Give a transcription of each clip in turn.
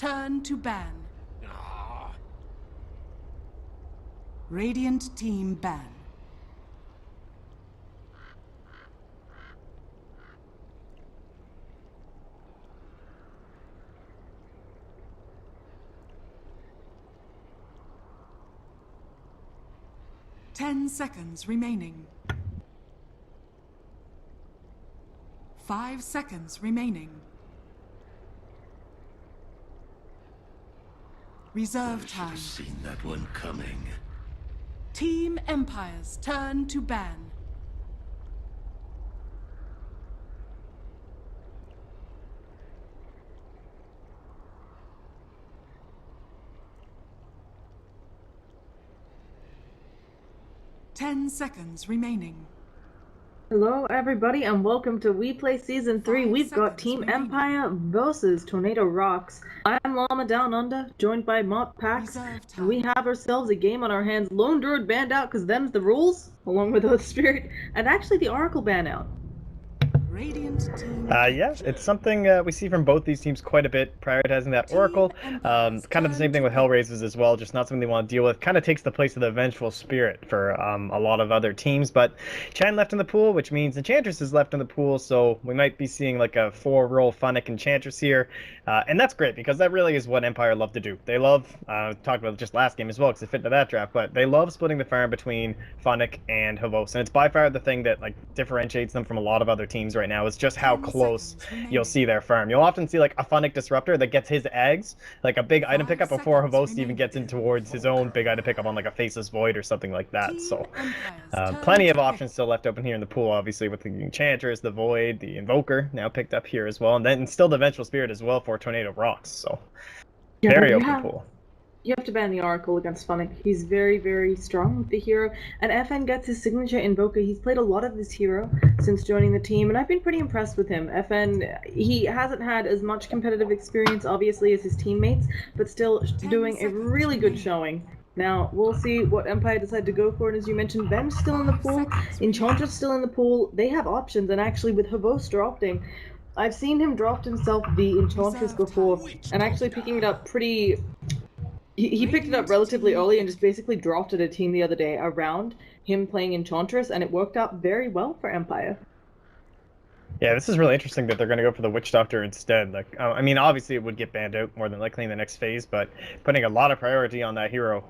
turn to ban. Radiant team ban. Ten seconds remaining. 5 seconds remaining. Reserve time. Seen that one coming. Team Empire's turn to ban. Ten seconds remaining. Hello everybody and welcome to WePlay Season 3. We've got Team Empire versus Tornado.RoX. I'm Llama Down Under, joined by Mark Pax. And we have ourselves a game on our hands. Lone Druid banned out because them's the rules, along with Earth Spirit, and actually the Oracle ban out. Yeah, it's something we see from both these teams quite a bit, prioritizing that Oracle. Kind of the same thing with Hellraisers as well, just not something they want to deal with. Kind of takes the place of the Vengeful Spirit for a lot of other teams, but Chen left in the pool, which means Enchantress is left in the pool, so we might be seeing like a 4-role Funnick Enchantress here, and that's great, because that really is what Empire love to do. They love, talked about it just last game as well, because it fit into that draft, but they love splitting the farm between Funnick and Havos, and it's by far the thing that like differentiates them from a lot of other teams right now, is just how close you'll see their farm. You'll often see like a Funnick Disruptor that gets his eggs, like a big item pickup before Havos even gets in towards his own big item pickup on like a Faceless Void or something like that. So plenty of options still left open here in the pool, obviously, with the Enchantress, the Void, the Invoker now picked up here as well, and then still the Vengeful Spirit as well for Tornado.RoX. So very open pool. You have to ban the Oracle against Funnick. He's very, very strong with the hero. And FN gets his signature Invoker. He's played a lot of this hero since joining the team, and I've been pretty impressed with him. FN, he hasn't had as much competitive experience, obviously, as his teammates, but still doing a really good showing. Now, we'll see what Empire decide to go for, and as you mentioned, Ben's still in the pool, Enchantress still in the pool. They have options, and actually with Havos dropping, I've seen him drop himself the Enchantress before, and actually picking it up pretty... He picked it up relatively early and just basically dropped it a team the other day around him playing Enchantress, and it worked out very well for Empire. Yeah, this is really interesting that they're going to go for the Witch Doctor instead. Like, I mean, obviously it would get banned out more than likely in the next phase, but putting a lot of priority on that hero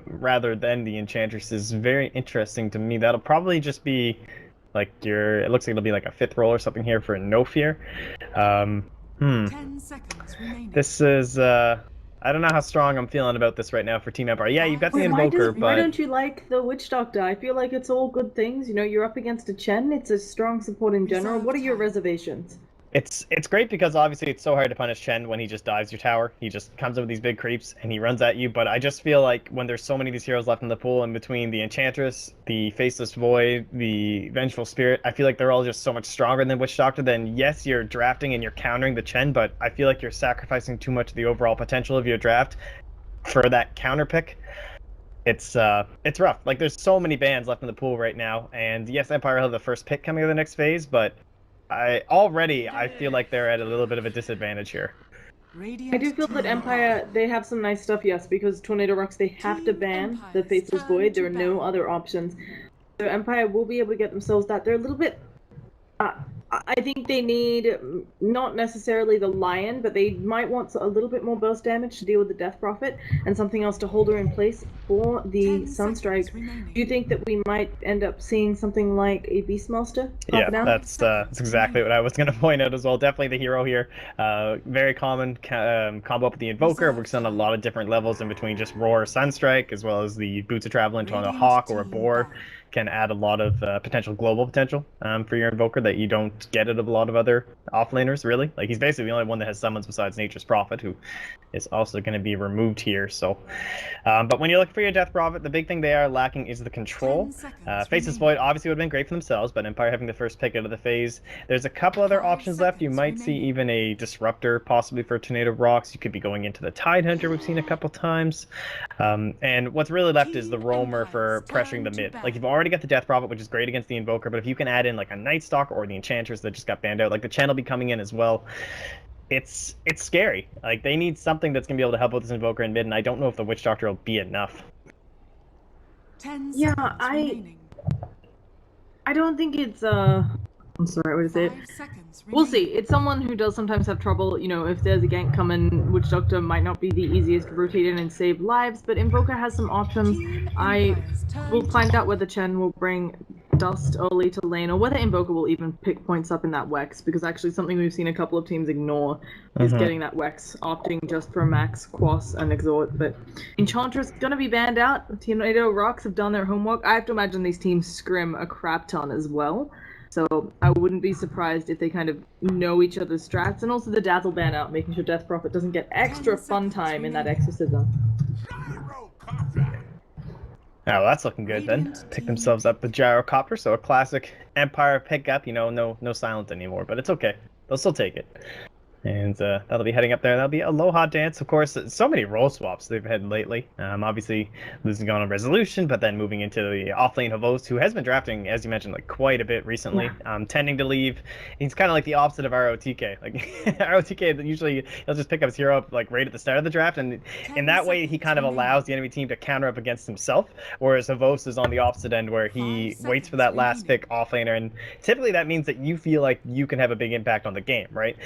rather than the Enchantress is very interesting to me. That'll probably just be like it looks like it'll be like a 5th roll or something here for No Fear. 10 seconds remaining. This is... I don't know how strong I'm feeling about this right now for Team Empire. Yeah, you've got the Invoker, but... Why don't you like the Witch Doctor? I feel like it's all good things. You know, you're up against a Chen. It's a strong support in general. What are your reservations? It's great because obviously it's so hard to punish Chen when he just dives your tower. He just comes up with these big creeps and he runs at you, but I just feel like when there's so many of these heroes left in the pool, in between the Enchantress, the Faceless Void, the Vengeful Spirit, I feel like they're all just so much stronger than Witch Doctor. Then yes, you're drafting and you're countering the Chen, but I feel like you're sacrificing too much of the overall potential of your draft for that counter pick. It's rough. Like, there's so many bans left in the pool right now, and yes, Empire will have the first pick coming in the next phase, but I feel like they're at a little bit of a disadvantage here. I do feel that Empire, they have some nice stuff, yes, because Tornado.RoX, they have to ban the Faceless Void. There are no other options. So Empire will be able to get themselves that. They're a little bit... I think they need, not necessarily the Lion, but they might want a little bit more burst damage to deal with the Death Prophet, and something else to hold her in place for the Sunstrike. Do you think that we might end up seeing something like a Beastmaster? Yeah, that's exactly what I was going to point out as well. Definitely the hero here. Very common combo up with the Invoker. Works on a lot of different levels in between just Roar, Sunstrike, as well as the Boots of Travel into a Hawk or a Boar. Can add a lot of potential global potential for your Invoker that you don't get out of a lot of other offlaners, really. Like, he's basically the only one that has summons besides Nature's Prophet, who is also going to be removed here. So, but when you're looking for your Death Prophet, the big thing they are lacking is the control. Faceless Void obviously would have been great for themselves, but Empire having the first pick out of the phase. There's a couple other options left. You might see even a Disruptor, possibly for Tornado.RoX. You could be going into the Tidehunter, we've seen a couple times. And what's really left is the Roamer for pressuring the mid. Like, you've already got the Death Prophet, which is great against the Invoker, but if you can add in like a Night Stalker or the Enchantress that just got banned out, like the Chen will be coming in as well. it's scary. Like, they need something that's gonna be able to help with this Invoker in mid, and I don't know if the Witch Doctor will be enough. 10 Yeah, seconds remaining. I don't think it's I'm sorry, what is it? 5 seconds We'll remaining. see. It's someone who does sometimes have trouble, you know, if there's a gank coming, Witch Doctor might not be the easiest to rotate in and save lives, but Invoker has some options. Team I Empires turn will to find out top. whether Chen will bring Dust early to lane, or whether Invoker will even pick points up in that Wex, because actually something we've seen a couple of teams ignore is getting that Wex, opting just for Max, Quas, and Exhort. But Enchantress gonna be banned out. Tornado.RoX have done their homework. I have to imagine these teams scrim a crap ton as well. So I wouldn't be surprised if they kind of know each other's strats, and also the Dazzle ban out, making sure Death Prophet doesn't get extra 10 fun seconds time in that remaining. exorcism. Oh, well, that's looking good then. Radiant Pick team themselves up the Gyrocopter, so a classic Empire pickup. You know, no silent anymore, but it's okay. They'll still take it. And that'll be heading up there. That'll be Aloha Dance, of course. So many role swaps they've had lately. Obviously losing on a Resolution, but then moving into the offlane Havost, who has been drafting, as you mentioned, like quite a bit recently. Tending to leave. He's kind of like the opposite of ROTK. Like ROTK, usually he'll just pick up his hero up like right at the start of the draft, and in that way he kind of allows the enemy team to counter up against himself. Whereas Havost is on the opposite end, where he waits for that last pick offlaner, and typically that means that you feel like you can have a big impact on the game, right?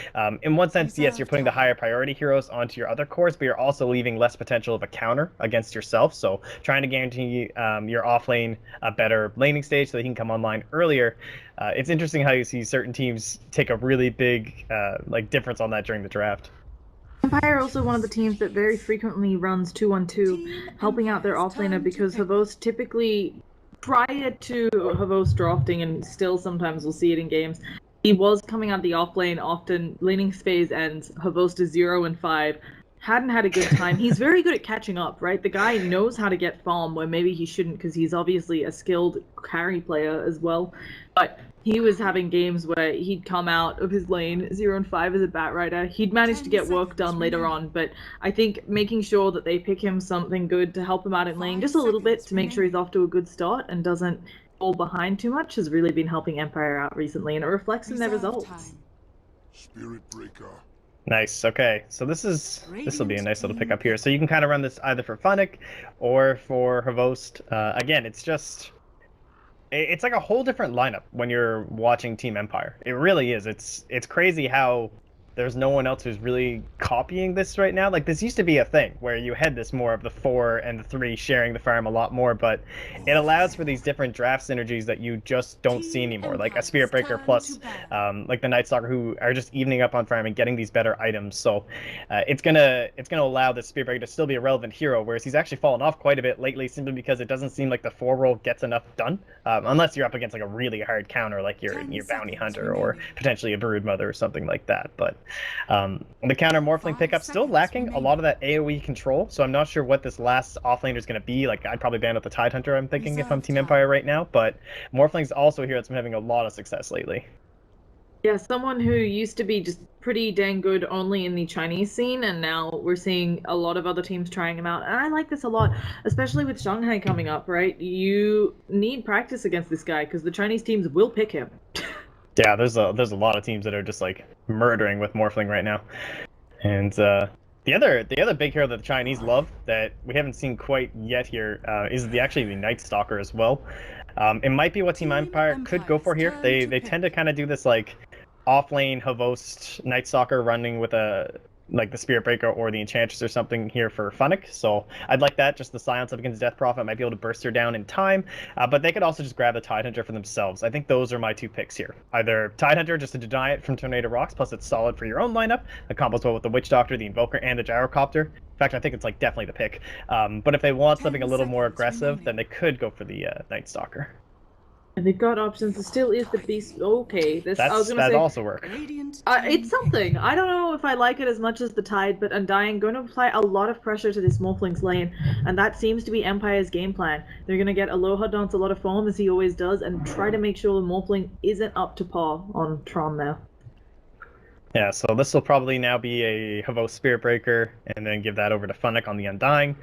In one sense, yes, you're putting the higher priority heroes onto your other cores, but you're also leaving less potential of a counter against yourself. So trying to guarantee your offlane a better laning stage so that he can come online earlier. It's interesting how you see certain teams take a really big like difference on that during the draft. Empire are also one of the teams that very frequently runs 2-1-2, helping out their offlaner, because Havost typically, prior to Havost drafting, and still sometimes we'll see it in games, he was coming out the offlane often, laning phase ends, Havost is 0 and 5, hadn't had a good time. He's very good at catching up, right? The guy knows how to get farm where maybe he shouldn't, because he's obviously a skilled carry player as well. But he was having games where he'd come out of his lane 0 and 5 as a bat rider. He'd managed to get work done later on, but I think making sure that they pick him something good to help him out in lane just a little bit to make sure he's off to a good start and doesn't fall behind too much has really been helping Empire out recently, and it reflects in their results. Spirit Breaker. Nice. Okay, so this will be a nice little pickup here. So you can kind of run this either for Funnick or for Havost. Again, it's like a whole different lineup when you're watching Team Empire. It really is. It's crazy how there's no one else who's really copying this right now. Like, this used to be a thing where you had this more of the 4 and the 3 sharing the farm a lot more, but it allows for these different draft synergies that you just don't see anymore. Like a Spirit Breaker plus like the Night Stalker, who are just evening up on farm and getting these better items. So it's gonna allow the Spirit Breaker to still be a relevant hero, whereas he's actually fallen off quite a bit lately simply because it doesn't seem like the 4 role gets enough done, unless you're up against like a really hard counter like your Bounty Hunter or potentially a Broodmother or something like that. But the counter Morphling pickup still lacking a lot of that AoE control, so I'm not sure what this last offlaner is going to be. Like, I'd probably ban out the Tide Hunter, I'm thinking, if I'm Team Empire right now, but Morphling's also here that's been having a lot of success lately. Yeah, someone who used to be just pretty dang good only in the Chinese scene, and now we're seeing a lot of other teams trying him out. And I like this a lot, especially with Shanghai coming up, right? You need practice against this guy, because the Chinese teams will pick him. Yeah, there's a lot of teams that are just like murdering with Morphling right now. And the other big hero that the Chinese love that we haven't seen quite yet here is actually the Night Stalker as well. It might be what Team Empire could go for here. They tend to kind of do this like offlane Havost Night Stalker running with like the Spirit Breaker or the Enchantress or something here for Funnick. So I'd like that. Just the silence up against Death Prophet might be able to burst her down in time. But they could also just grab the Tide Hunter for themselves. I think those are my 2 picks here. Either Tide Hunter just to deny it from Tornado.RoX, plus it's solid for your own lineup. It combos well with the Witch Doctor, the Invoker, and the Gyrocopter. In fact, I think it's like definitely the pick. But if they want something a little more aggressive, then they could go for the Night Stalker. And they've got options. It still is the beast. Okay, That also work. It's something. I don't know if I like it as much as the Tide, but Undying going to apply a lot of pressure to this Morphling's lane, and that seems to be Empire's game plan. They're going to get Aloha dance a lot of form, as he always does, and try to make sure the Morphling isn't up to par on Tron now. Yeah, so this will probably now be a Havos Spirit Breaker, and then give that over to Funnick on the Undying,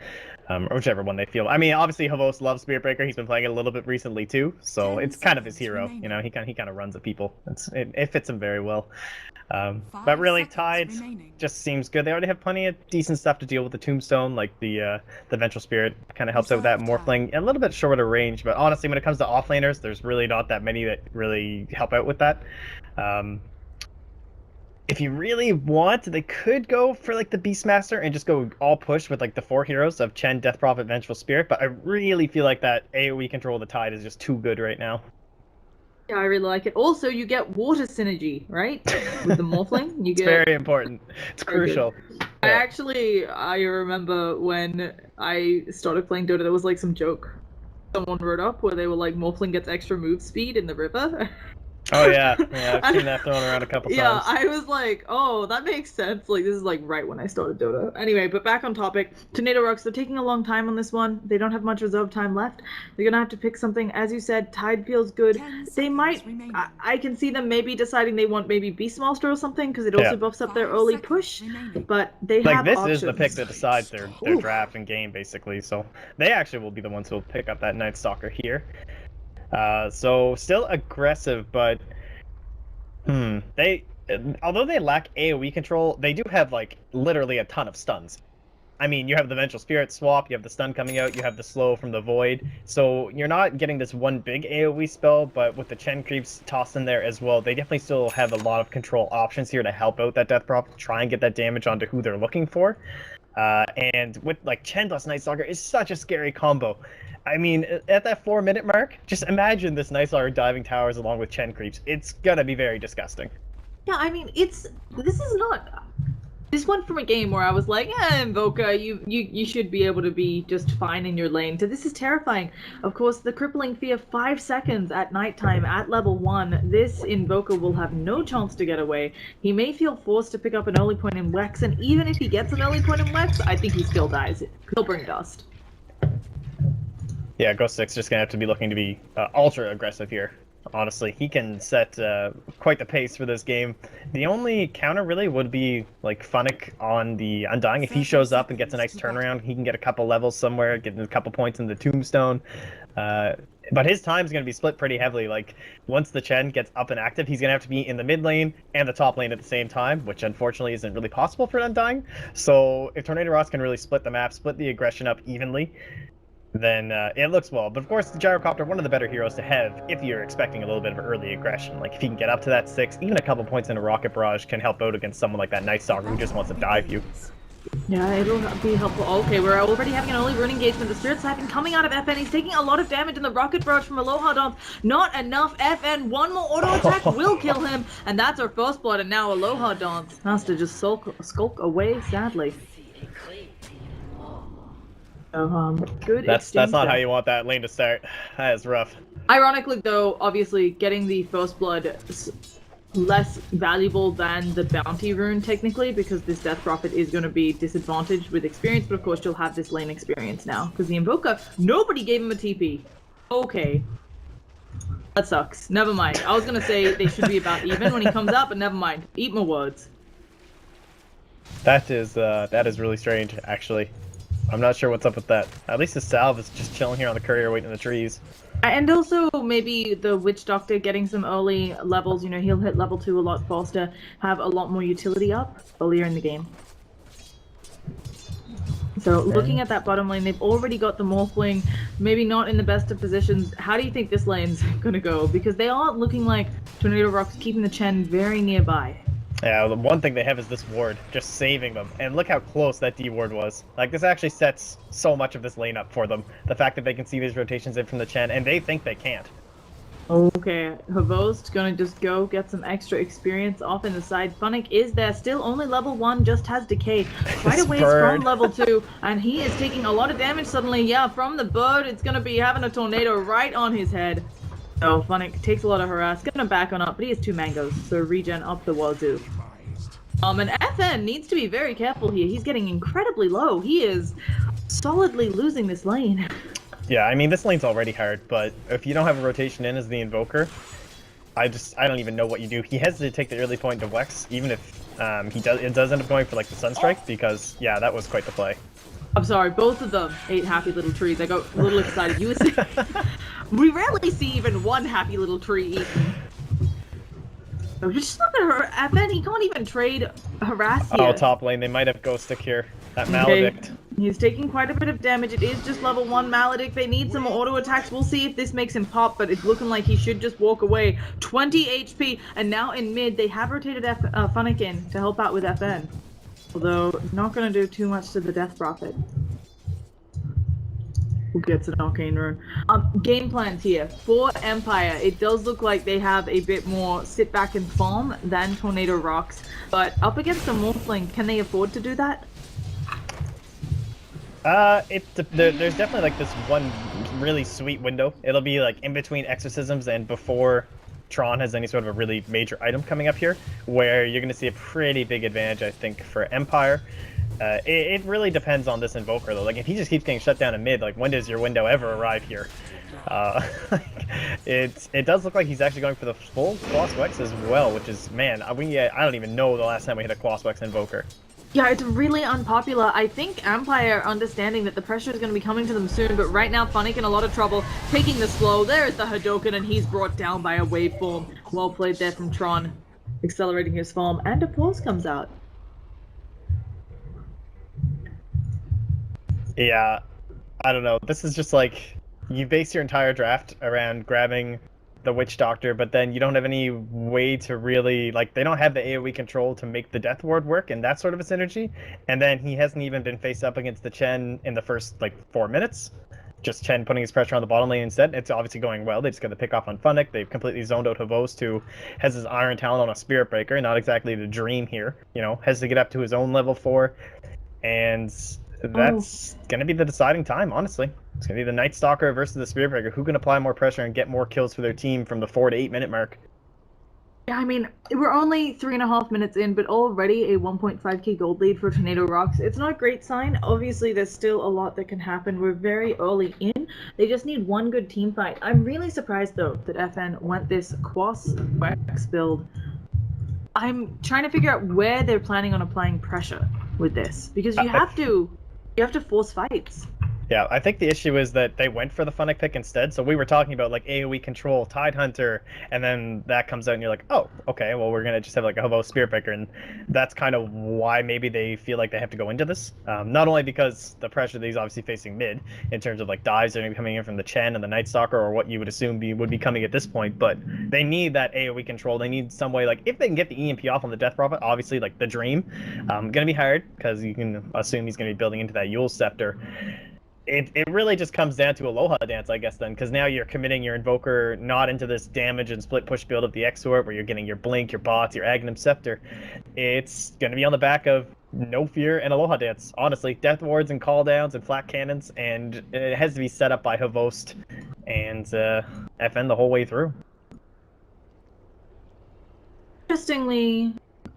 or whichever one they feel. I mean, obviously Havos loves Spirit Breaker. He's been playing it a little bit recently too, so 10 it's kind of his seconds hero. remaining. You know, he kind of runs at people. It fits him very well. But 5 really, seconds Tide remaining. just seems good. They already have plenty of decent stuff to deal with the Tombstone, like the Vengeful Spirit kind of helps out with that. Reserve Morphling, a little bit shorter range, but honestly, when it comes to offlaners, there's really not that many that really help out with that. If you really want, they could go for like the Beastmaster and just go all push with like the 4 heroes of Chen, Death Prophet, Vengeful Spirit, but I really feel like that AoE control of the Tide is just too good right now. Yeah, I really like it. Also, you get water synergy, right? With the Morphling, you It's get. very important. It's Very good. crucial. I remember when I started playing Dota, there was like some joke someone wrote up where they were like, Morphling gets extra move speed in the river. Oh yeah, I've seen that thrown around a couple Yeah, times. I was like, oh, that makes sense. Like, this is like right when I started Dota. Anyway, but back on topic, Tornado.RoX, they're taking a long time on this one. They don't have much reserve time left. They're gonna have to pick something. As you said, Tide feels good. 10 They might, seconds remaining. I can see them maybe deciding they want maybe Beastmaster or something, because it also Yeah. buffs up their 5 early seconds push. remaining. But they Like have this options. is the pick that decides their Oof. draft and game basically. So they actually will be the ones who will pick up that Night Stalker here. So still aggressive, but although they lack AoE control, they do have like literally a ton of stuns. I mean, you have the Vengeful Spirit swap, you have the stun coming out, you have the slow from the Void, so you're not getting this one big AoE spell, but with the Chen creeps tossed in there as well, they definitely still have a lot of control options here to help out that Death Prop, try and get that damage onto who they're looking for. And with like Chen plus Night Stalker is such a scary combo. I mean, at that 4-minute mark, just imagine this Night Stalker diving towers along with Chen creeps. It's gonna be very disgusting. Yeah, I mean, this is not. This went from a game where I was like, Invoker, you should be able to be just fine in your lane, to this is terrifying. Of course, the crippling fear 5 seconds at nighttime at level 1. This Invoker will have no chance to get away. He may feel forced to pick up an early point in Wex, and even if he gets an early point in Wex, I think he still dies. He'll bring dust. Yeah, Ghost 6 just gonna have to be looking to be ultra aggressive here. Honestly, he can set quite the pace for this game. The only counter really would be like Funnick on the Undying. If he shows up and gets a nice turnaround, he can get a couple levels somewhere, get a couple points in the Tombstone. But his time's going to be split pretty heavily. Like, once the Chen gets up and active, he's going to have to be in the mid lane and the top lane at the same time, which unfortunately isn't really possible for Undying. So if Tornado.RoX can really split the map, split the aggression up evenly, then it looks well. But of course, the Gyrocopter, one of the better heroes to have if you're expecting a little bit of early aggression. Like, if he can get up to that 6, even a couple points in a Rocket Barrage can help out against someone like that Night Stalker who just wants to dive you. Yeah, it'll be helpful. Okay, we're already having an early rune engagement. The Spirit Siphon coming out of FN. He's taking a lot of damage in the Rocket Barrage from Aloha Dance. Not enough. FN, one more auto attack will kill him. And that's our first blood. And now Aloha Dance has to just skulk away, sadly. So, good That's exchange not there. how you want that lane to start. That is rough. Ironically, though, obviously, getting the first blood less valuable than the bounty rune technically, because this Death Prophet is going to be disadvantaged with experience, but of course you'll have this lane experience now, because the Invoker, nobody gave him a TP. Okay. That sucks. Never mind. I was going to say they should be about even when he comes up, but never mind. Eat my words. That is really strange, actually. I'm not sure what's up with that. At least the Salve is just chilling here on the courier waiting in the trees. And also, maybe the Witch Doctor getting some early levels, you know, he'll hit level 2 a lot faster, have a lot more utility up earlier in the game. So, looking at that bottom lane, they've already got the Morphling, maybe not in the best of positions. How do you think this lane's gonna go? Because they are looking like Tornado.RoX keeping the Chen very nearby. Yeah, the one thing they have is this ward, just saving them. And look how close that D ward was. Like, this actually sets so much of this lane up for them. The fact that they can see these rotations in from the Chen, and they think they can't. Okay, Havost gonna just go get some extra experience off in the side. Funnick is there, still only level 1, just has decay. Quite a ways from level 2, and he is taking a lot of damage suddenly. Yeah, from the bird, it's gonna be having a tornado right on his head. So Funnick takes a lot of harass, gonna back on up, but he has 2 mangoes, so regen up the wazoo. And FN needs to be very careful here. He's getting incredibly low. He is solidly losing this lane. Yeah, I mean, this lane's already hard, but if you don't have a rotation in as the Invoker, I don't even know what you do. He has to take the early point to Wex, even if It does end up going for like the Sunstrike because yeah, that was quite the play. I'm sorry, both of them ate happy little trees. I got a little excited. You would we rarely see even one happy little tree eaten. I'm just not gonna hurt FN. He can't even trade harass here. Oh, top lane, they might have Ghost Stick here. That Maledict. Okay. He's taking quite a bit of damage. It is just level 1 Maledict. They need some more auto attacks. We'll see if this makes him pop, but it's looking like he should just walk away. 20 HP, and now in mid, they have rotated Funnick in to help out with FN. Although, not going to do too much to the Death Prophet. Who gets an Arcane Rune. Game plans here. For Empire, it does look like they have a bit more sit back and farm than Tornado.RoX. But up against the Morphling, can they afford to do that? There's definitely like this one really sweet window. It'll be like in between exorcisms and before Tron has any sort of a really major item coming up here, where you're going to see a pretty big advantage, I think, for Empire. It really depends on this Invoker, though. Like, if he just keeps getting shut down in mid, like, when does your window ever arrive here? It does look like he's actually going for the full Qualifier as well, which is, man, I don't even know the last time we hit a Qualifier Invoker. Yeah, it's really unpopular. I think Empire understanding that the pressure is going to be coming to them soon, but right now Funnick in a lot of trouble, taking the slow. There's the Hadoken, and he's brought down by a waveform. Well played there from Tron, accelerating his farm, and a pause comes out. Yeah, I don't know. This is just like, you base your entire draft around grabbing the Witch Doctor, but then you don't have any way to really, like, they don't have the AoE control to make the Death Ward work and that sort of a synergy. And then he hasn't even been faced up against the Chen in the first, like, 4 minutes. Just Chen putting his pressure on the bottom lane instead. It's obviously going well. They just got the pick off on Funnick. They've completely zoned out Havost, who has his Iron Talon on a Spirit Breaker. Not exactly the dream here. You know, has to get up to his own level 4. And that's going to be the deciding time, honestly. It's going to be the Night Stalker versus the Spirit Breaker. Who can apply more pressure and get more kills for their team from the 4 to 8 minute mark? Yeah, I mean, we're only 3.5 minutes in, but already a 1.5k gold lead for Tornado.RoX. It's not a great sign. Obviously, there's still a lot that can happen. We're very early in. They just need one good team fight. I'm really surprised, though, that FN went this Qualifier build. I'm trying to figure out where they're planning on applying pressure with this, because you have to force fights. Yeah, I think the issue is that they went for the Funnick pick instead. So we were talking about like AoE control, Tidehunter, and then that comes out and you're like, oh, okay, well, we're going to just have like a Hobo Spirit Breaker. And that's kind of why maybe they feel like they have to go into this. Not only because the pressure that he's obviously facing mid in terms of like dives that are coming in from the Chen and the Night Stalker, or what you would assume would be coming at this point, but they need that AoE control. They need some way, like if they can get the EMP off on the Death Prophet, obviously like the dream, going to be hard because you can assume he's going to be building into that Yule Scepter. It really just comes down to Aloha Dance, I guess, then, because now you're committing your Invoker not into this damage and split push build of the Exort, where you're getting your Blink, your Bots, your Aghanim Scepter. It's going to be on the back of No Fear and Aloha Dance, honestly. Death Wards and Calldowns and Flat Cannons, and it has to be set up by Havost and FN the whole way through. Interestingly,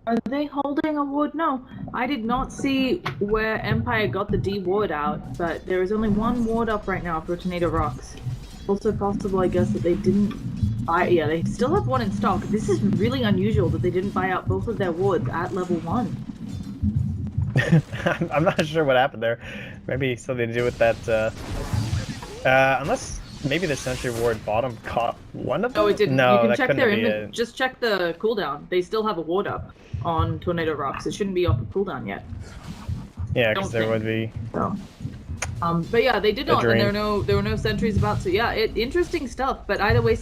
are they holding a ward? No, I did not see where Empire got the D ward out, but there is only one ward up right now for Tornado.RoX. Also possible, I guess, that they didn't buy. Yeah, they still have one in stock. This is really unusual that they didn't buy out both of their wards at level 1. I'm not sure what happened there. Maybe something to do with that. Unless maybe the Sentry Ward bottom caught one of them. Oh, it didn't. No, you can that check couldn't their be it. Just check the cooldown. They still have a ward up on Tornado.RoX. It shouldn't be off the cooldown yet. Yeah, because there would be. So. But yeah, they did not, and there were no sentries about. So yeah, interesting stuff. But either way,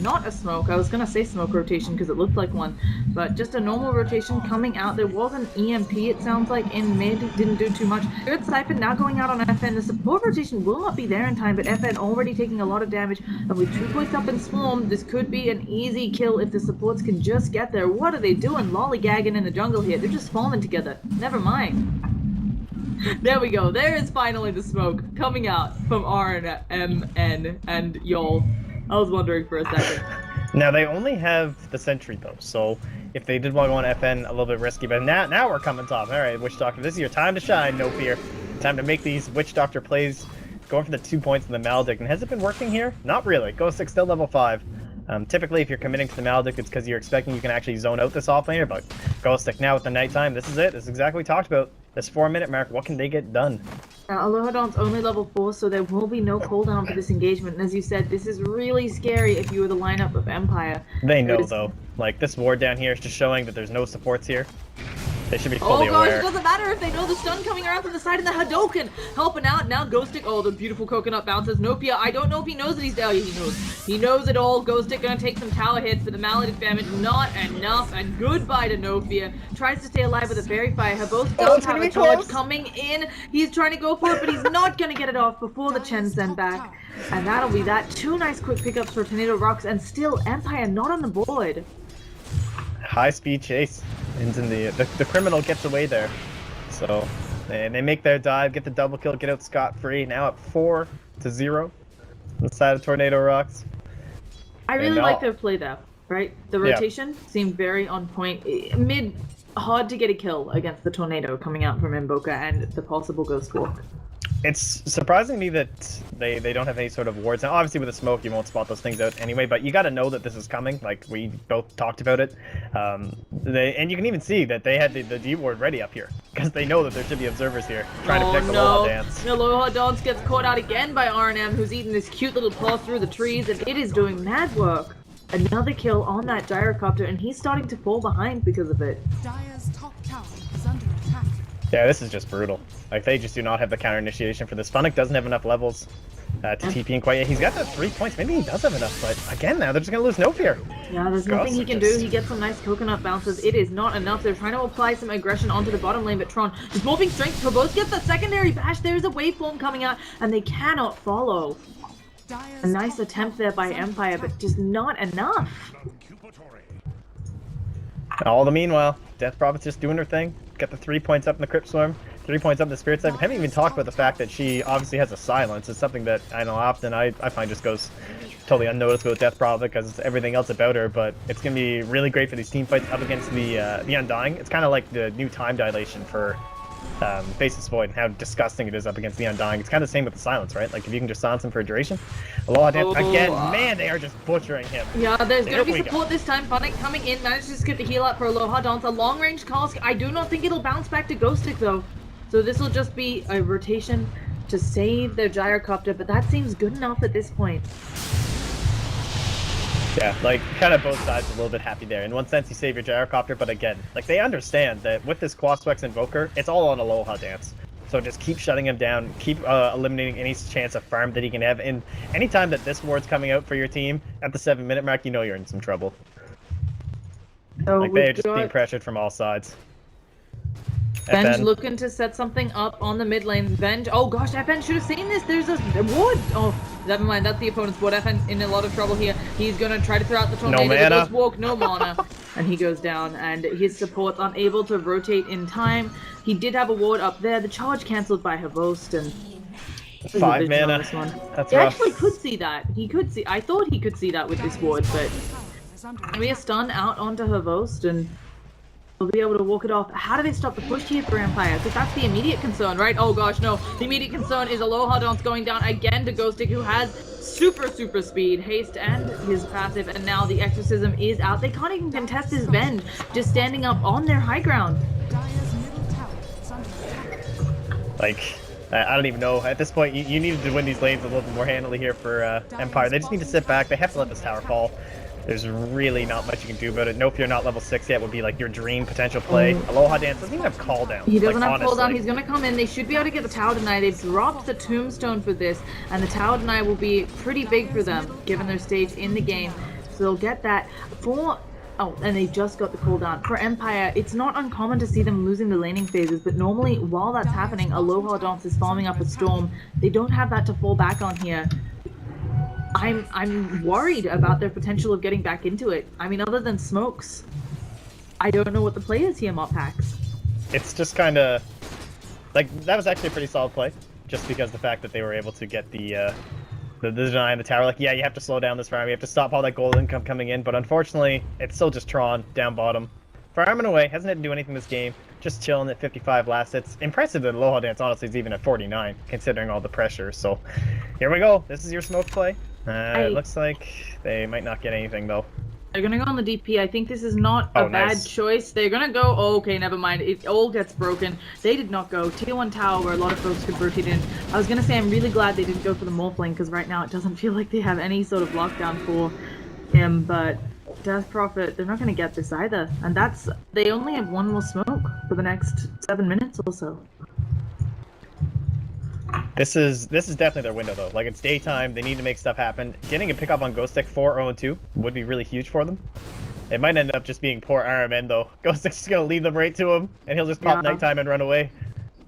not a smoke. I was gonna say smoke rotation because it looked like one, but just a normal rotation coming out. There was an EMP. It sounds like in mid, didn't do too much. Good Siphon now going out on FN. The support rotation will not be there in time, but FN already taking a lot of damage. And with 2 points up in Swarm, this could be an easy kill if the supports can just get there. What are they doing, lollygagging in the jungle here? They're just farming together. Never mind. There we go. There is finally the smoke coming out from RN, MN, and y'all. I was wondering for a second. Now they only have the sentry though, so if they did want to go on FN, a little bit risky. But now we're coming top. All right, Witch Doctor, this is your time to shine. No fear. Time to make these Witch Doctor plays. Going for the 2 points in the Maledict. And has it been working here? Not really. Ghost Stick still level 5. Typically, if you're committing to the Maledict, it's because you're expecting you can actually zone out this offlaner, but Ghostic now with the nighttime, this is it. This is exactly what we talked about. This 4-minute mark, what can they get done? Aloha Dawn's only level 4, so there will be no cooldown for this engagement. And as you said, this is really scary if you were the lineup of Empire. They know, though. Like, this ward down here is just showing that there's no supports here. They should be fully aware. Oh gosh, it doesn't matter if they know the stun coming around from the side and the Hadoken helping out. Now Ghostic, oh, the beautiful coconut bounces. Nopia, I don't know if he knows that he's down. He knows. He knows it all. Ghostic gonna take some tower hits, but the Maledict damage not enough. And goodbye to Nopia. Tries to stay alive with a Fairy Fire. Both does have a charge coming in. He's trying to go for it, but he's not gonna get it off before the Chen send back. And that'll be that. 2 nice quick pickups for Tornado.RoX, and still Empire not on the board. High speed chase. Ends in the criminal gets away there. So they make their dive, get the double kill, get out scot-free. Now up 4-0 on the side of Tornado.RoX. I really like their play though, right? The rotation seemed very on point. Mid, hard to get a kill against the Tornado coming out from Invoker and the possible Ghost Walk. It's surprising me that they don't have any sort of wards. Now, obviously, with the smoke, you won't spot those things out anyway, but you got to know that this is coming. Like, we both talked about it. And you can even see that they had the D ward ready up here, because they know that there should be observers here trying to pick the Aloha Dance. Aloha Dance gets caught out again by RNM, who's eating this cute little paw through the trees, and it is doing mad work. Another kill on that gyrocopter, and he's starting to fall behind because of it. Dire's top tower is under attack. Yeah, this is just brutal. Like, they just do not have the counter initiation for this. Funnick doesn't have enough levels to TP in quite yet. He's got the 3 points. Maybe he does have enough, but again, now they're just going to lose no fear. Yeah, there's nothing he can do. He gets some nice coconut bounces. It is not enough. They're trying to apply some aggression onto the bottom lane, but Tron is morphing strength. Probos gets the secondary bash. There's a waveform coming out, and they cannot follow. A nice attempt there by Empire, but just not enough. All the meanwhile, Death Prophet's just doing her thing. Got the 3 points up in the Crypt Swarm, 3 points up in the Spirit side. We haven't even talked about the fact that she obviously has a silence. It's something that I know often I find just goes totally unnoticed with Death Prophet because it's everything else about her, but it's going to be really great for these team fights up against the Undying. It's kind of like the new time dilation for Faceless Void and how disgusting it is up against the Undying. It's kind of the same with the silence, right? Like if you can just silence him for a duration. Aloha Dance, again, man, they are just butchering him. Yeah, there's going to be support this time. Funnick coming in, managed to skip the heal up for Aloha Dance. A long range call. I do not think it'll bounce back to Ghostic though. So this will just be a rotation to save their gyrocopter, but that seems good enough at this point. Yeah, like, kind of both sides a little bit happy there. In one sense, you save your gyrocopter, but again, like, they understand that with this Quaswex Invoker, it's all on Aloha Dance. So just keep shutting him down, keep eliminating any chance of farm that he can have, and anytime that this ward's coming out for your team at the 7-minute mark, you know you're in some trouble. So like, they're just being pressured from all sides. Benj looking to set something up on the mid lane. Benj, oh gosh, FN should have seen this. There's a ward. Oh, never mind. That's the opponent's ward. FN in a lot of trouble here. He's gonna try to throw out the tornado. No mana. Goes walk, no mana, and he goes down. And his support's unable to rotate in time. He did have a ward up there. The charge cancelled by Havost and 5 mana. That's he rough. actually could see that. He could see. I thought he could see that with this ward, but maybe a stun out onto Havost and we'll be able to walk it off. How do they stop the push here for Empire? Because that's the immediate concern, right? Oh gosh, no. The immediate concern is Aloha Dance going down again to Ghostic, who has super speed, haste, and his passive, and now the Exorcism is out. They can't even contest his Venge, just standing up on their high ground. Like, I don't even know. At this point, you needed to win these lanes a little bit more handily here for Empire. They just need to sit back. They have to let this tower fall. There's really not much you can do about it. Nope, you're not level 6 yet would be like your dream potential play. Aloha Dance doesn't even have cooldown. He doesn't have cooldown. He's gonna come in. They should be able to get the tower deny. They've dropped the tombstone for this, and the tower deny will be pretty big for them, given their stage in the game. So they'll get that. Oh, and they just got the cooldown. For Empire, it's not uncommon to see them losing the laning phases, but normally while that's happening, Aloha Dance is farming up a storm. They don't have that to fall back on here. I'm worried about their potential of getting back into it. I mean, other than smokes, I don't know what the play is here, Moppax. It's just kind of like that was actually a pretty solid play, just because the fact that they were able to get the deny in the tower. Like, yeah, you have to slow down this farm. You have to stop all that gold income coming in, but unfortunately, it's still just Tron down bottom. Farming away, hasn't had to do anything this game. Just chilling at 55 last hits. Impressive that Aloha Dance honestly is even at 49, considering all the pressure. So here we go. This is your smoke play. It looks like they might not get anything though. They're gonna go on the DP. I think this is not Oh, a bad nice. choice. They're gonna go. Oh, okay, never mind. It all gets broken. They did not go. Tier 1 tower where a lot of folks could rotate in. I was gonna say I'm really glad they didn't go for the morph lane because right now it doesn't feel like they have any sort of lockdown for him. But Death Prophet, they're not gonna get this either. And that's they only have one more smoke for the next 7 minutes or so. This is definitely their window though. Like it's daytime, they need to make stuff happen. Getting a pickup on Ghost Stick 4-0-2 would be really huge for them. It might end up just being poor RMN though. Ghost Stick's just gonna lead them right to him, and he'll just pop nighttime and run away.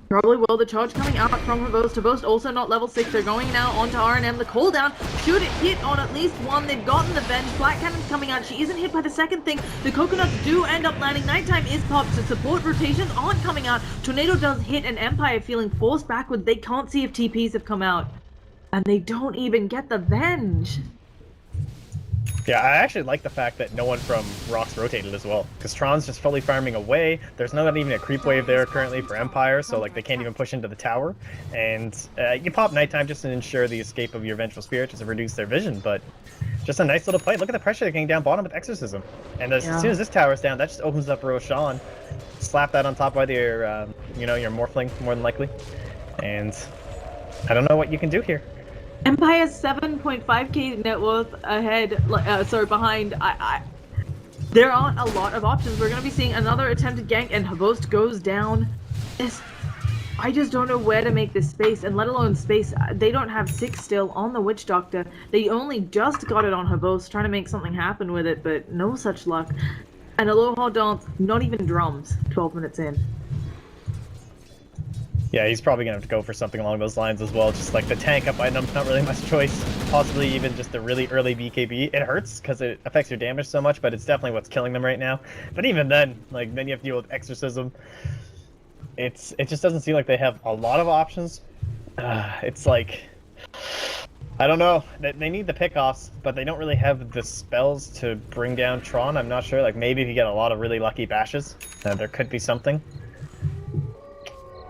Probably will. The charge coming out from Havost. Havost also not level 6. They're going now onto RNM. The cooldown should hit on at least one. They've gotten the bench. Black Cannon's coming out. She isn't hit by the second thing. The coconuts do end up landing. Nighttime is popped. So support rotations aren't coming out. Tornado does hit an Empire feeling forced backward. They can't see if TPs have come out. And they don't even get the Venge. Yeah, I actually like the fact that no one from RoX rotated as well, because Tron's just fully farming away. There's not even a creep wave there currently for Empire, so like they can't even push into the tower. And you pop nighttime just to ensure the escape of your Vengeful Spirit, just to reduce their vision, but just a nice little fight. Look at the pressure they're getting down bottom with Exorcism. And as soon as this tower's down, that just opens up Roshan. Slap that on top of your, your Morphling, more than likely. And I don't know what you can do here. Empire's 7.5k net worth ahead, behind. There aren't a lot of options. We're going to be seeing another attempted gank, and Havost goes down. I just don't know where to make this space, and let alone space. They don't have 6 still on the Witch Doctor. They only just got it on Havost, trying to make something happen with it, but no such luck. And Aloha Dance, not even drums, 12 minutes in. Yeah, he's probably going to have to go for something along those lines as well. Just like the tank up item's not really much choice. Possibly even just a really early BKB. It hurts because it affects your damage so much, but it's definitely what's killing them right now. But even then, like, then you have to deal with Exorcism. It just doesn't seem like they have a lot of options. It's like, I don't know. They need the pickoffs, but they don't really have the spells to bring down Tron. I'm not sure. Like, maybe if you get a lot of really lucky bashes, there could be something.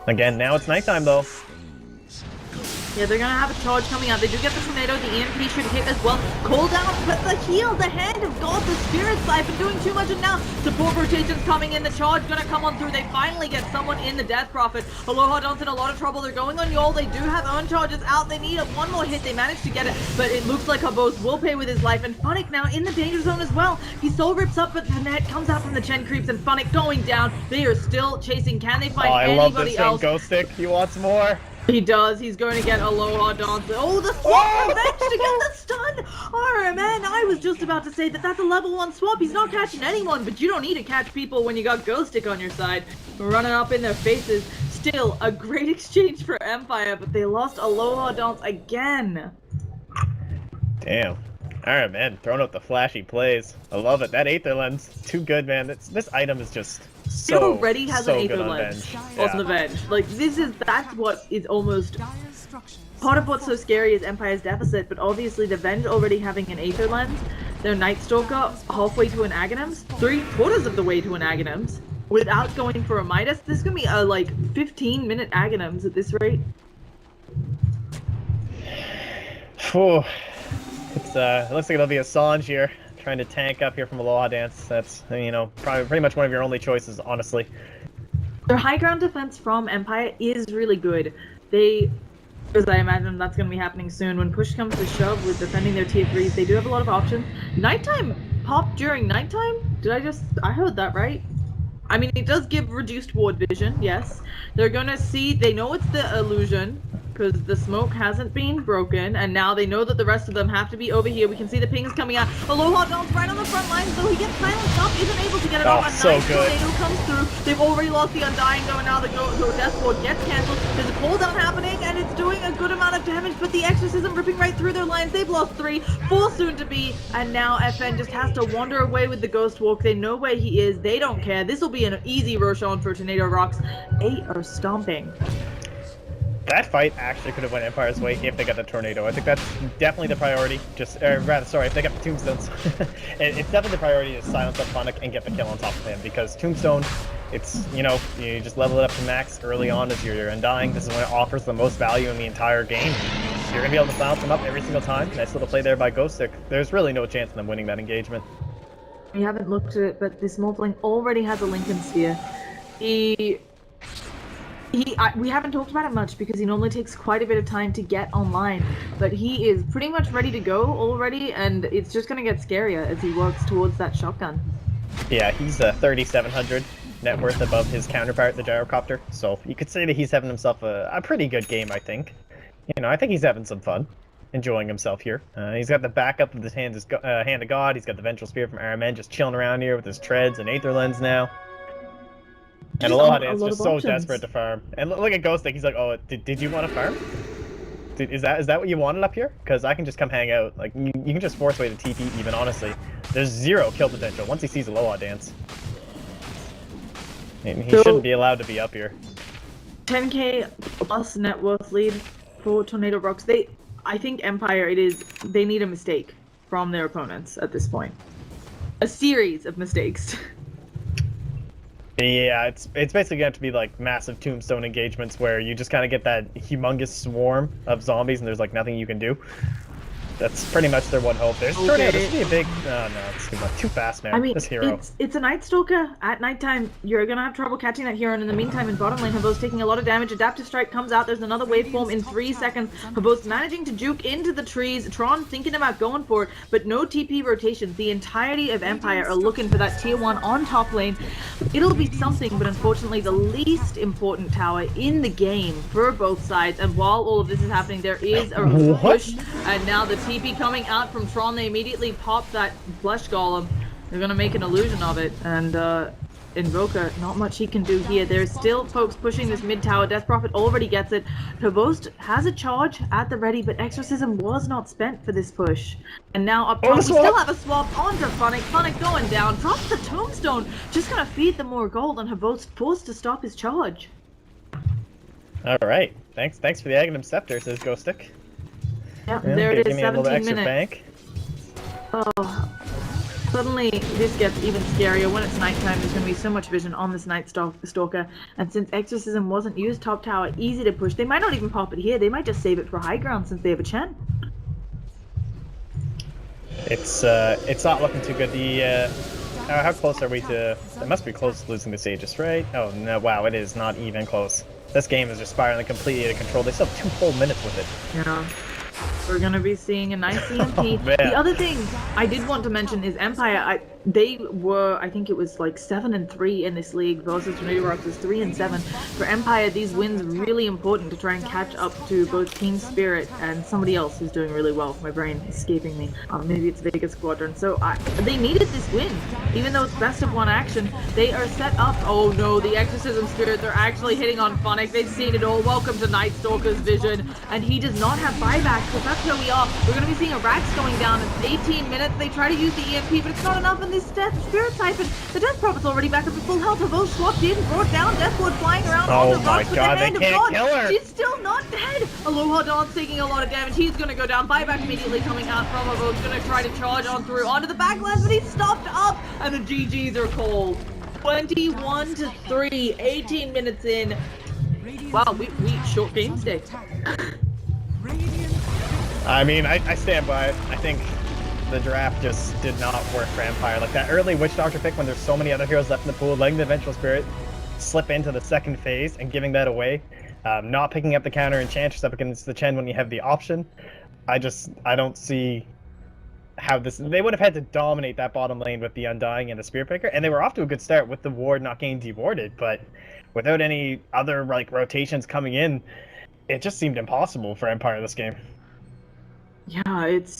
Again, now it's nighttime though. Yeah, they're gonna have a charge coming out. They do get the tornado. The EMP should hit as well. Cooldown, but the heal, the hand of God, the Spirit's Life, and doing too much. And now support rotations coming in. The charge gonna come on through. They finally get someone in the Death Prophet. Aloha Dawn's in a lot of trouble. They're going on Yol. They do have own charges out. They need one more hit. They managed to get it, but it looks like Havost will pay with his life. And Funnick now in the danger zone as well. He soul rips up, but the net comes out from the Chen creeps, and Funnick going down. They are still chasing. Can they find I anybody love this else? Ghost Stick. He wants more. He does. He's going to get Aloha Dance. Oh, the swap revenge to get the stun! Oh, man, I was just about to say that that's a level 1 swap. He's not catching anyone, but you don't need to catch people when you got Ghost Stick on your side. Running up in their faces. Still, a great exchange for Empire, but they lost Aloha Dance again. Damn. Alright, man. Throwing out the flashy plays. I love it. That Aether Lens, too good, man. This item is just It already has an Aether Lens on the bench. Like, that's what is almost part of what's so scary is Empire's deficit, but obviously the Venge already having an Aether Lens, their Night Stalker halfway to an Aghanims, 3/4 of the way to an Aghanims, without going for a Midas. This is gonna be a, like, 15-minute Aghanims at this rate. Whew. It looks like it'll be a Sange here, trying to tank up here from Aloha Dance. That's, probably pretty much one of your only choices, honestly. Their high ground defense from Empire is really good. As I imagine that's going to be happening soon, when push comes to shove with defending their tier 3s, they do have a lot of options. Nighttime pop during nighttime? I heard that right? I mean, it does give reduced ward vision, yes. They're going to see, they know it's the illusion, because the smoke hasn't been broken, and now they know that the rest of them have to be over here. We can see the pings coming out. Aloha Dawn's right on the front lines, though he gets silenced up, isn't able to get it off. A so nice good. tornado comes through. They've already lost the Undying, though, and now the Death Ward gets cancelled. There's a cooldown happening, and it's doing a good amount of damage, but the Exorcism ripping right through their lines. They've lost 3, 4 soon to be, and now FN just has to wander away with the Ghost Walk. They know where he is. They don't care. This will be an easy Roshan for Tornado.RoX. 8 are stomping. That fight actually could have went Empire's way if they got the Tornado. I think that's definitely the priority. If they got the Tombstones. It's definitely the priority to silence up Funnick and get the kill on top of him, because Tombstone, it's, you just level it up to max early on as you're Undying. This is when it offers the most value in the entire game. you're going to be able to bounce them up every single time. Nice little play there by Ghostic. There's really no chance of them winning that engagement. We haven't looked at it, but this Morphling already has a Lincoln Sphere. We haven't talked about it much because he normally takes quite a bit of time to get online, but he is pretty much ready to go already, and it's just going to get scarier as he works towards that shotgun. Yeah, he's 3,700 net worth above his counterpart, the Gyrocopter, so you could say that he's having himself a pretty good game, I think. You know, I think he's having some fun, enjoying himself here. He's got the backup of his Hand of God, he's got the Vengeful Spear from RMN just chilling around here with his treads and Aether Lens now. And Aloha Dance just so desperate to farm. And look at Ghostic, he's like, oh, did you want to farm? Is that what you wanted up here? Because I can just come hang out. Like, you can just force away the TP even, honestly. There's 0 kill potential once he sees Aloha Dance. And he shouldn't be allowed to be up here. 10k plus net worth lead for Tornado.RoX. I think Empire, they need a mistake from their opponents at this point. A series of mistakes. Yeah, it's basically going to have to be like massive tombstone engagements where you just kind of get that humongous swarm of zombies and there's like nothing you can do. That's pretty much their one hope. There's Tornado. This would be a big. Oh no, it's too much. Too fast, man. I mean, this hero. It's a Night Stalker. At nighttime, you're gonna have trouble catching that hero, and in the meantime, in bottom lane, Habo's taking a lot of damage. Adaptive Strike comes out. There's another waveform in 3 seconds. Habo's managing to juke into the trees. Tron thinking about going for it, but no TP rotations. The entirety of Empire are looking for that tier 1 on top lane. It'll be something, but unfortunately, the least important tower in the game for both sides. And while all of this is happening, there is a push, and now the TP coming out from Tron. They immediately pop that Flesh Golem. They're gonna make an illusion of it, and Invoker, not much he can do here. There's still folks pushing this mid tower. Death Prophet already gets it. Havost has a charge at the ready, but Exorcism was not spent for this push. And now up top, we still have a swap onto Funnick. Funnick going down, drops the Tombstone, just gonna feed them more gold, and Havost forced to stop his charge. Alright, thanks for the Aghanim Scepter, says Ghostic. Yep, there it is, 17 minutes. Bank. Oh, suddenly this gets even scarier. When it's nighttime, there's going to be so much vision on this Night Stalker. And since Exorcism wasn't used top tower, easy to push. They might not even pop it here. They might just save it for high ground since they have a Chen. It's not looking too good. How close are we to... It must be close to losing this Aegis, right? Oh, no, wow, it is not even close. This game is just spiraling completely out of control. They still have 2 whole minutes with it. Yeah. We're going to be seeing a nice EMP. Oh, the other thing I did want to mention is Empire. They were, I think it was like 7-3 in this league versus Tornado.RoX was 3-7. For Empire, these wins are really important to try and catch up to both Team Spirit and somebody else who's doing really well. My brain is escaping me. Maybe it's Vegas Squadron. So they needed this win. Even though it's best of 1 action, they are set up. Oh no, the Exorcism Spirit, they're actually hitting on Funnick. They've seen it all. Welcome to Night Stalker's vision. And he does not have buyback, because that's where we are. We're going to be seeing a Rax going down. It's 18 minutes. They try to use the EMP, but it's not enough. And this Spirit Siphon, the Death Prophet's already back up at full health. Have both swapped in, brought down, Deathwood flying around on the rocks with the Hand of God. She's still not dead. Aloha Dawn's taking a lot of damage. He's going to go down. Buyback immediately coming out from Avo's going to try to charge on through onto the backlines, but he's stopped up, and the GGs are called. 21-3, 18 minutes in. Wow, we short game state. I mean, I stand by it. I think the draft just did not work for Empire. Like that early Witch Doctor pick when there's so many other heroes left in the pool, letting the Vengeful Spirit slip into the second phase and giving that away. Not picking up the counter Enchantress up against the Chen when you have the option. I don't see how this... They would have had to dominate that bottom lane with the Undying and the Spirit Breaker, and they were off to a good start with the ward not getting dewarded, but without any other like rotations coming in, it just seemed impossible for Empire this game. Yeah, it's